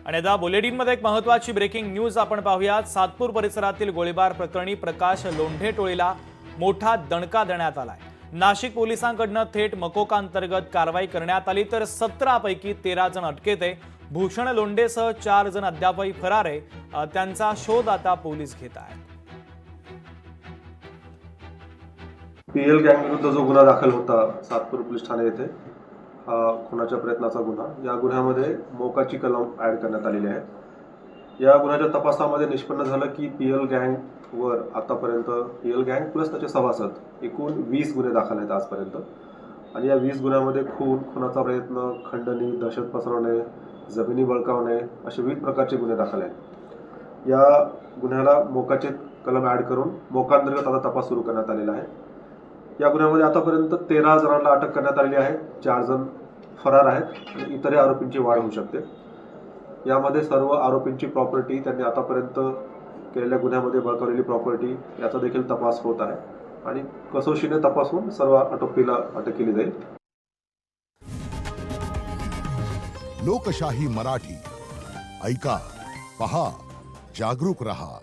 आणि आता बुलेटिनमध्ये एक महत्त्वाची ब्रेकिंग न्यूज आपण पाहूयात। सातपूर परिसरातील गोळीबार प्रकरणी प्रकाश लोंढे टोळीला मोठा दणका देण्यात आलाय। नाशिक पोलिसांकडून थेट मकोका अंतर्गत कारवाई करण्यात आली, तर 17 पैकी 13 जण अटकेत आहे। भूषण लोंढेसह 4 जण अद्यापही फरार आहे। त्यांचा शोध आता पोलीस घेत आहेत। पीएल गँग विरुद्ध जो गुन्हा दाखल होता सातपूर पोलीस ठाणे येथे, खुनाच्या प्रयत्नाचा गुन्हा, या गुन्ह्यामध्ये मोकाची कलम ऍड करण्यात आलेली आहे। या गुन्ह्याच्या तपासामध्ये निष्पन्न झालं की पीएल गँग वर आतापर्यंत पीएल गँग प्लस त्याचे सभासद एकूण 20 गुन्हे दाखल आहेत आजपर्यंत। आणि या 20 गुन्ह्यामध्ये खुनाचा प्रयत्न, खंडणी, दहशत पसरवणे, जमिनी बळकावणे असे विविध प्रकारचे गुन्हे दाखल आहेत। या गुन्ह्याला मोकाचे कलम ऍड करून मोकांतर्गत आता तपास सुरू करण्यात आलेला आहे। या गुन्ह्यामध्ये आतापर्यंत 13 जणांना अटक करण्यात आलेली आहे। 4 जण फरार आहेत आणि इतर आरोपींची वाढ होऊ शकते। यामध्ये सर्व आरोपींची प्रॉपर्टी, त्यांनी आतापर्यंत केलेल्या गुन्ह्यामध्ये बळकावलेली प्रॉपर्टी याचा देखील तपास होत आहे आणि कसोशीने तपासून सर्व आरोपीला अटक केली जाईल। लोकशाही मराठी ऐका, पहा, जागरूक रहा।